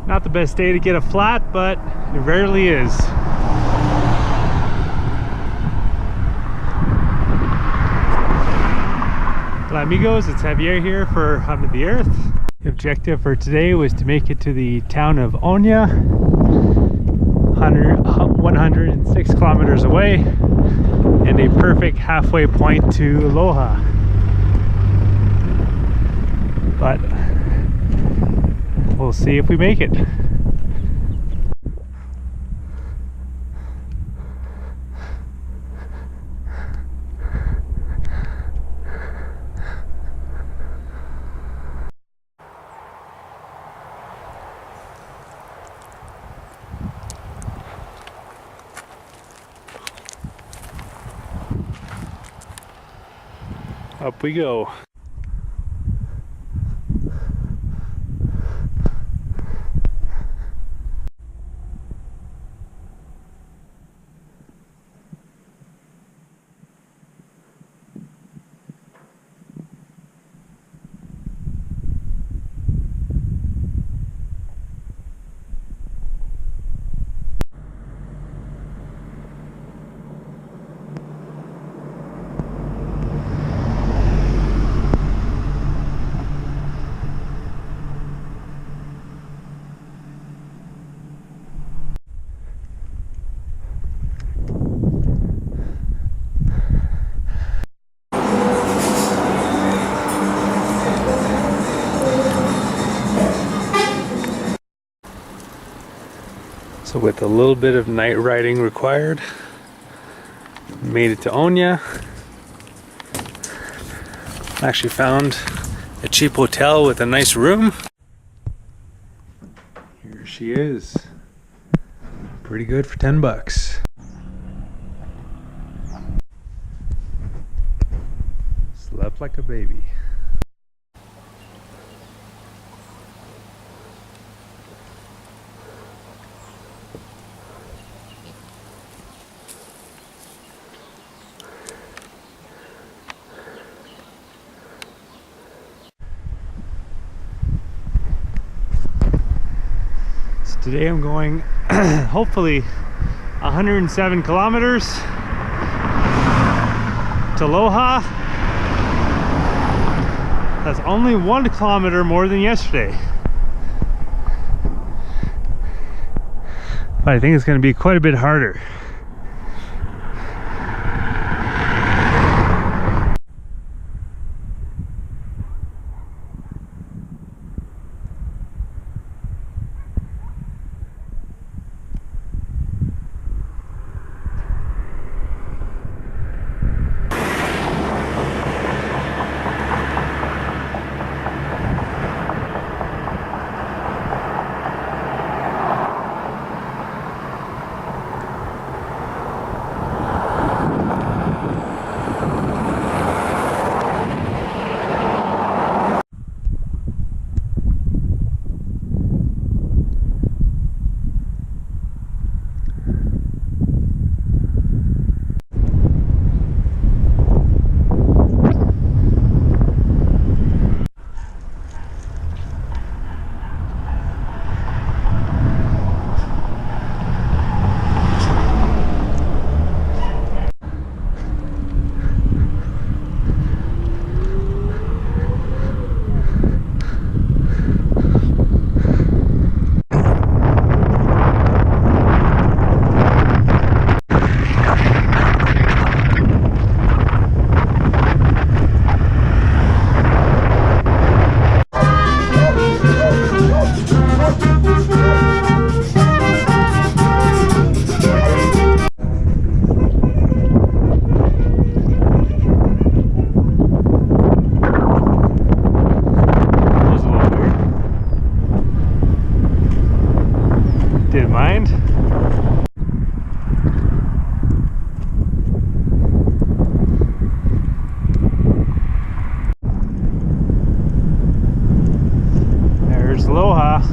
Not the best day to get a flat, but it rarely is. Hola amigos, it's Javier here for Hum of the Earth. The objective for today was to make it to the town of Oña, 106 kilometers away, and a perfect halfway point to Loja. But we'll see if we make it. Up we go. So with a little bit of night riding required, made it to Oña. Actually found a cheap hotel with a nice room. Here she is. Pretty good for 10 bucks. Slept like a baby. Today I'm going hopefully 107 kilometers to Loja. That's only 1 kilometer more than yesterday. But I think it's going to be quite a bit harder. Aloha.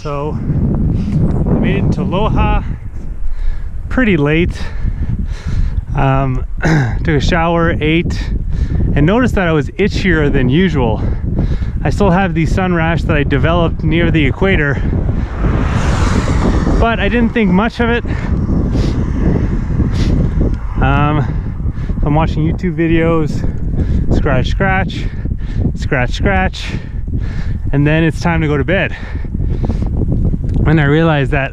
So I made it into Loja pretty late. Took a shower, ate, and noticed that I was itchier than usual. I still have the sun rash that I developed near the equator, but I didn't think much of it. I'm watching YouTube videos, scratch, scratch, scratch, scratch, and then it's time to go to bed. And I realized that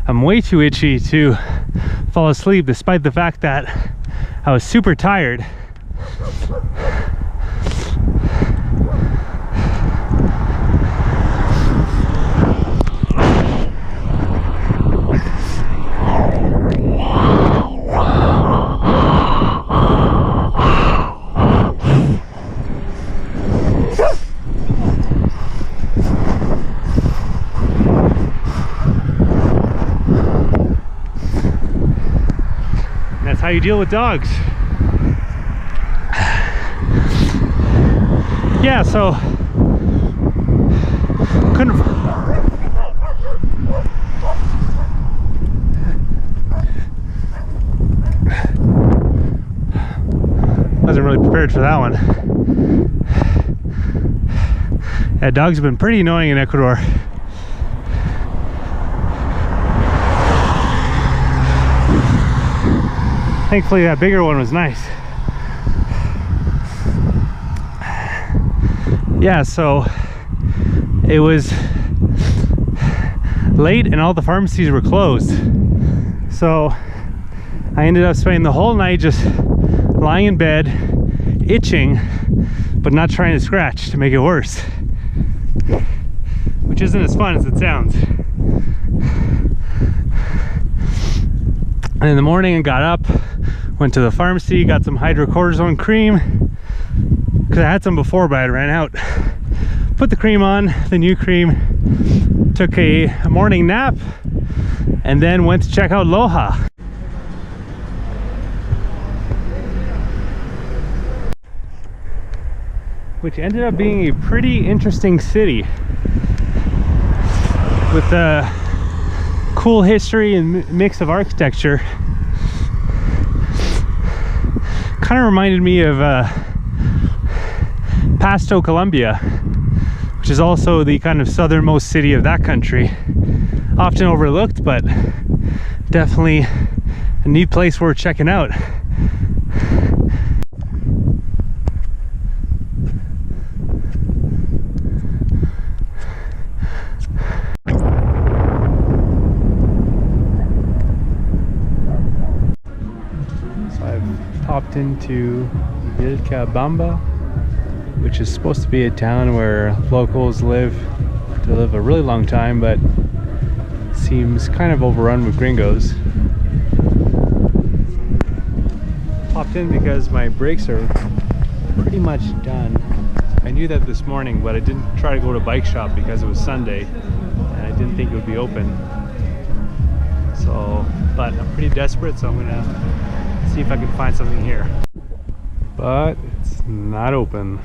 I'm way too itchy to fall asleep, despite the fact that I was super tired. That's how you deal with dogs. Yeah, so couldn't. Wasn't really prepared for that one. Yeah, dogs have been pretty annoying in Ecuador. Thankfully that bigger one was nice. Yeah, so it was late and all the pharmacies were closed. So I ended up spending the whole night just lying in bed, itching, but not trying to scratch to make it worse. Which isn't as fun as it sounds. And in the morning I got up, went to the pharmacy, got some hydrocortisone cream, because I had some before but I ran out. Put the cream on, the new cream, took a morning nap, and then went to check out Loja. Which ended up being a pretty interesting city with a cool history and mix of architecture. Kind of reminded me of Pasto, Colombia, which is also the kind of southernmost city of that country. Often overlooked, but definitely a neat place worth checking out. Popped into Vilcabamba, which is supposed to be a town where locals live to live a really long time, but seems kind of overrun with gringos. Popped in because my brakes are pretty much done. I knew that this morning, but I didn't try to go to a bike shop because it was Sunday and I didn't think it would be open. So, but I'm pretty desperate, so I'm gonna see if I can find something here. But it's not open.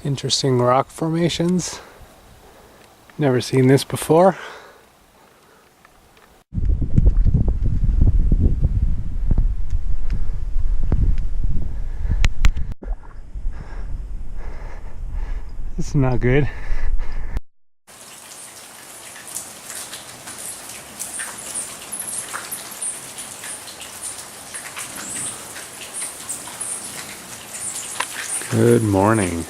Interesting rock formations. Never seen this before. This is not good. Good morning.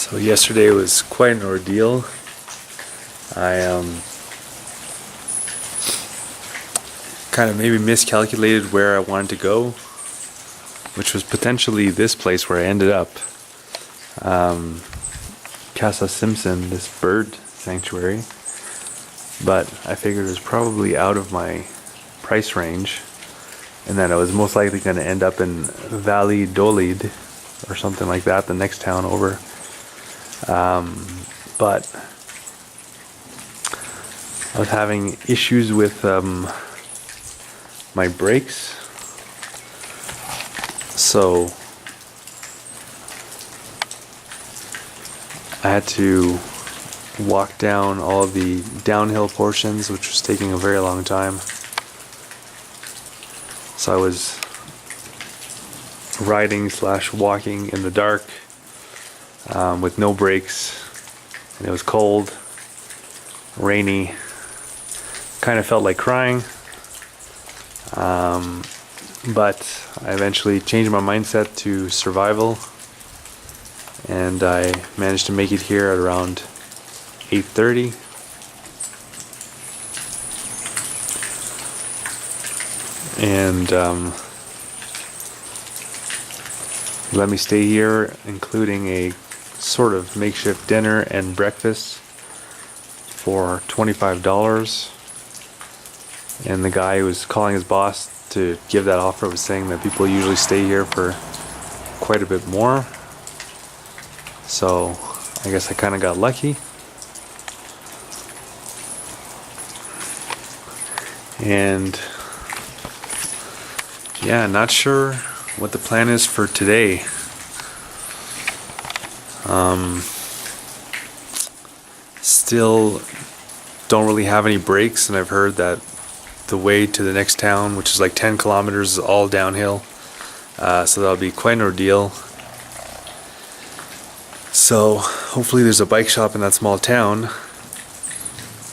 So yesterday was quite an ordeal. I kind of maybe miscalculated where I wanted to go, which was potentially this place where I ended up. Casa Simpson, this bird sanctuary, but I figured it was probably out of my price range and that I was most likely going to end up in Valladolid or something like that, the next town over. But I was having issues with my brakes, so I had to walk down all the downhill portions, which was taking a very long time. So I was riding / walking in the dark with no brakes, and it was cold, rainy, kind of felt like crying, but I eventually changed my mindset to survival, and I managed to make it here at around 8:30. And let me stay here, including a sort of makeshift dinner and breakfast for $25. And the guy who was calling his boss to give that offer was saying that people usually stay here for quite a bit more. So I guess I kind of got lucky. And yeah, not sure what the plan is for today. Still don't really have any brakes, and I've heard that the way to the next town, which is like 10 kilometers, is all downhill. So that'll be quite an ordeal. So hopefully there's a bike shop in that small town.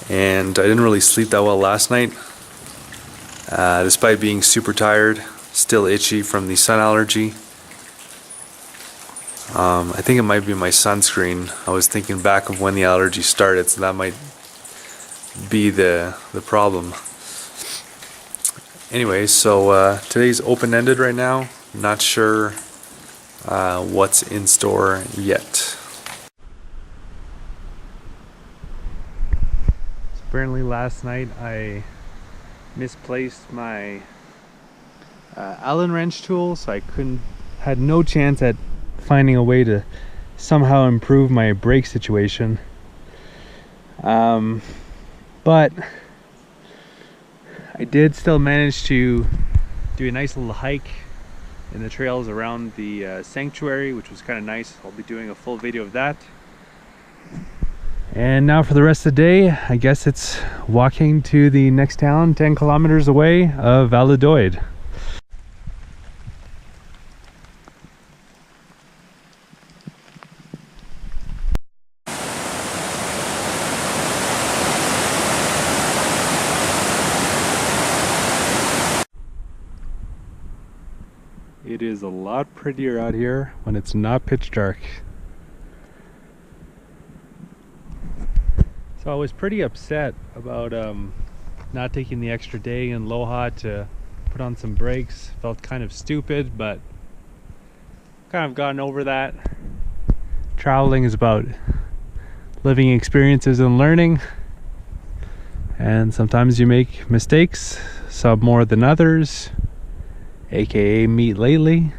And I didn't really sleep that well last night, despite being super tired, still itchy from the sun allergy. I think it might be my sunscreen. I was thinking back of when the allergy started, so that might be the problem. Anyway, so today's open-ended right now. Not sure what's in store yet. Apparently last night I misplaced my Allen wrench tool, so I had no chance at finding a way to somehow improve my brake situation. But I did still manage to do a nice little hike in the trails around the sanctuary, which was kind of nice. I'll be doing a full video of that. And now for the rest of the day, I guess it's walking to the next town 10 kilometers away of Valladolid. It is a lot prettier out here when it's not pitch dark. So I was pretty upset about not taking the extra day in Loja to put on some brakes. Felt kind of stupid, but kind of gotten over that. Traveling is about living experiences and learning, and sometimes you make mistakes, some more than others, aka me lately,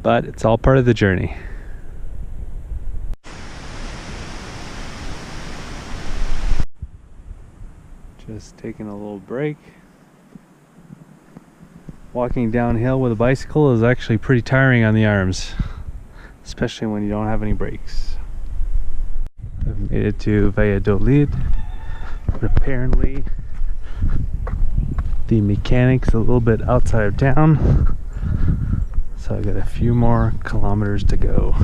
but it's all part of the journey. Just taking a little break. Walking downhill with a bicycle is actually pretty tiring on the arms, especially when you don't have any brakes. I've made it to Valladolid, but apparently the mechanic's a little bit outside of town, so I got a few more kilometers to go.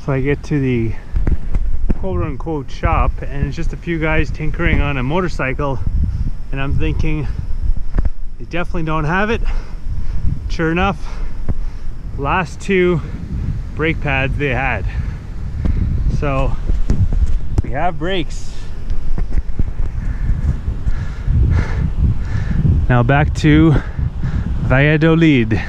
So I get to the quote-unquote shop, and it's just a few guys tinkering on a motorcycle, and I'm thinking they definitely don't have it. Sure enough, last two brake pads they had. So we have brakes. Now back to Valladolid.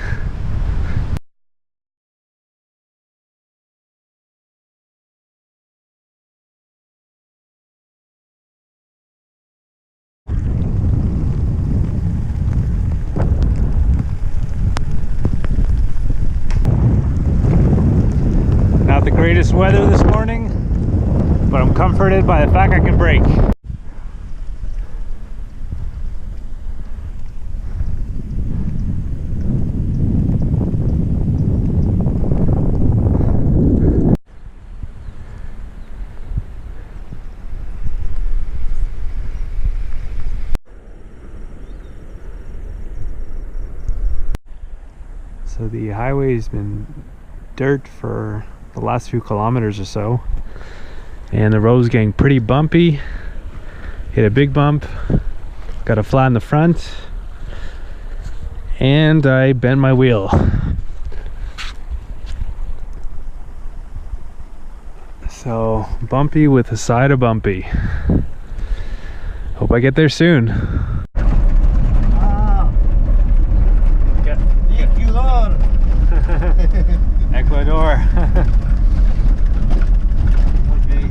Not the greatest weather this morning, but I'm comforted by the fact I can brake. So the highway's been dirt for the last few kilometers or so, and the road's getting pretty bumpy. Hit a big bump, got a flat in the front, and I bent my wheel. So bumpy with a side of bumpy. Hope I get there soon. Ecuador. Okay.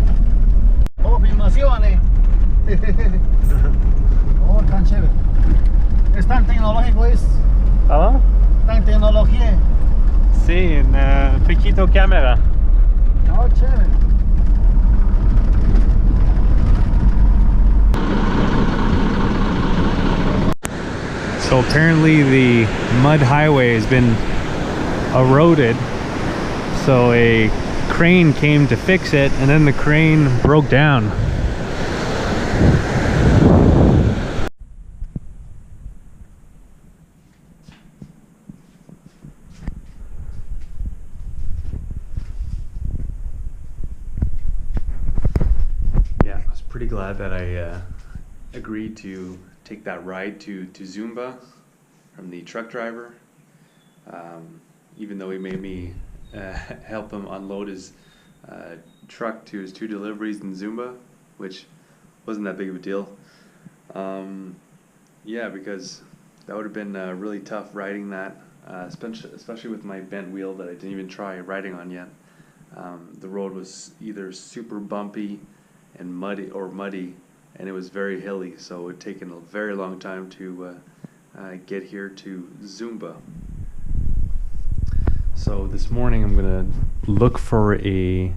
Oh, filmaciones. Oh, tan chévere. Es tan tecnológico, es Hello? tan tecnología. Sí, en pequeño cámara. Oh, chévere. So apparently the mud highway has been eroded, so a crane came to fix it, and then the crane broke down. Yeah, I was pretty glad that I agreed to take that ride to Zumba from the truck driver. Even though he made me help him unload his truck to his 2 deliveries in Zumba, which wasn't that big of a deal. Yeah, because that would have been really tough riding that, especially with my bent wheel that I didn't even try riding on yet. The road was either super bumpy and muddy, and it was very hilly, so it would take a very long time to get here to Zumba. So this morning I'm gonna look for a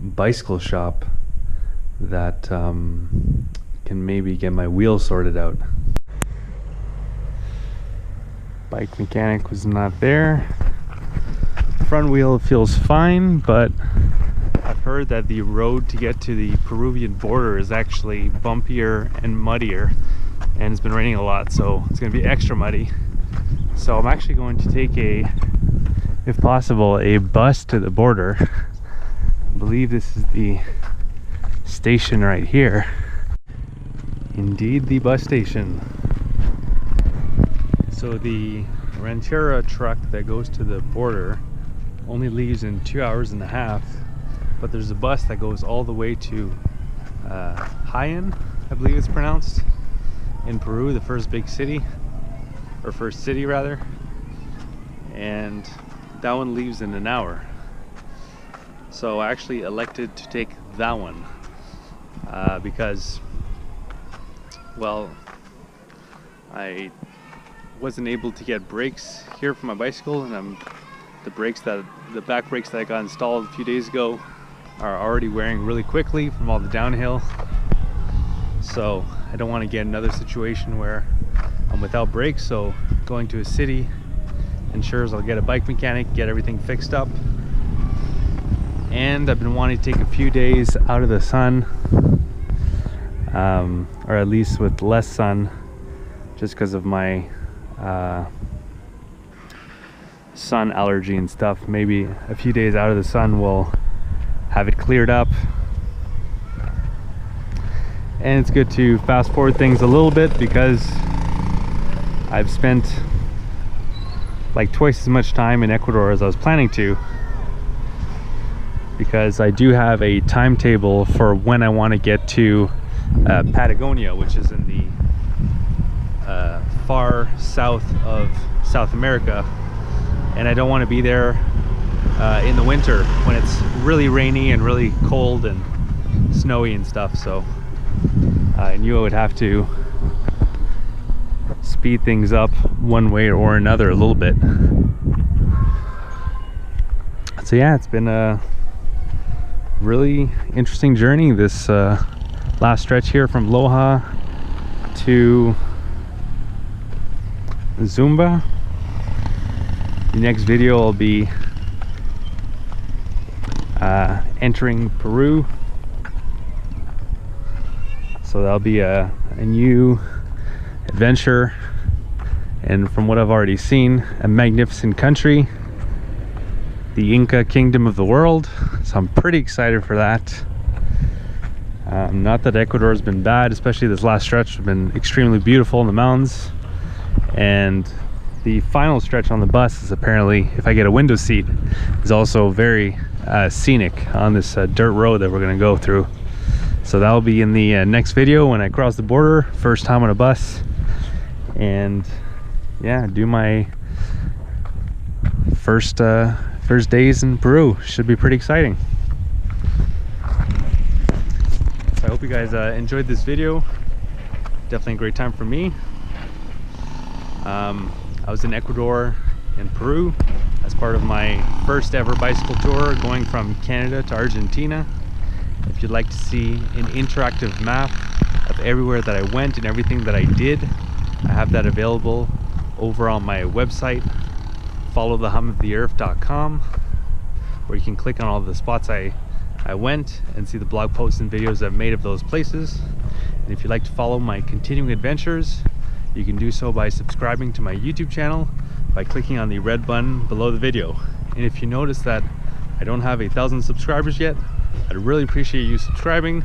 bicycle shop that can maybe get my wheel sorted out. Bike mechanic was not there. Front wheel feels fine, but I've heard that the road to get to the Peruvian border is actually bumpier and muddier, and it's been raining a lot, so it's gonna be extra muddy. So I'm actually going to take if possible, a bus to the border. I believe this is the station right here. Indeed, the bus station. So the Ranchera truck that goes to the border only leaves in 2.5 hours, but there's a bus that goes all the way to Jaén, I believe it's pronounced, in Peru, the first big city, or first city rather, and that one leaves in an hour. So I actually elected to take that one because, well, I wasn't able to get brakes here for my bicycle, and the back brakes that I got installed a few days ago are already wearing really quickly from all the downhill. So I don't want to get another situation where I'm without brakes, so going to a city ensures I'll get a bike mechanic, get everything fixed up. And I've been wanting to take a few days out of the sun, or at least with less sun, just because of my sun allergy and stuff. Maybe a few days out of the sun will have it cleared up, and it's good to fast forward things a little bit because I've spent like twice as much time in Ecuador as I was planning to. because I do have a timetable for when I want to get to Patagonia, which is in the far south of South America, and I don't want to be there in the winter when it's really rainy and really cold and snowy and stuff. So I knew I would have to speed things up one way or another a little bit. So yeah, it's been a really interesting journey, this last stretch here from Loja to Zumba. The next video will be entering Peru, so that'll be a new adventure, and from what I've already seen, a magnificent country, the Inca kingdom of the world. So I'm pretty excited for that. Not that Ecuador has been bad, especially this last stretch has been extremely beautiful in the mountains, and the final stretch on the bus is apparently, if I get a window seat, is also very scenic on this dirt road that we're going to go through. So that'll be in the next video when I cross the border, first time on a bus, and yeah, do my first days in Peru. Should be pretty exciting. So I hope you guys enjoyed this video. Definitely a great time for me. I was in Ecuador and Peru as part of my first ever bicycle tour, going from Canada to Argentina. If you'd like to see an interactive map of everywhere that I went and everything that I did, I have that available over on my website, followthehumoftheearth.com, where you can click on all the spots I went and see the blog posts and videos I've made of those places. And if you'd like to follow my continuing adventures, you can do so by subscribing to my YouTube channel by clicking on the red button below the video. And if you notice that I don't have 1,000 subscribers yet, I'd really appreciate you subscribing,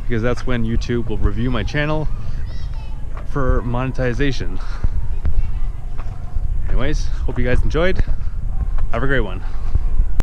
because that's when YouTube will review my channel for monetization. Anyways, hope you guys enjoyed. Have a great one.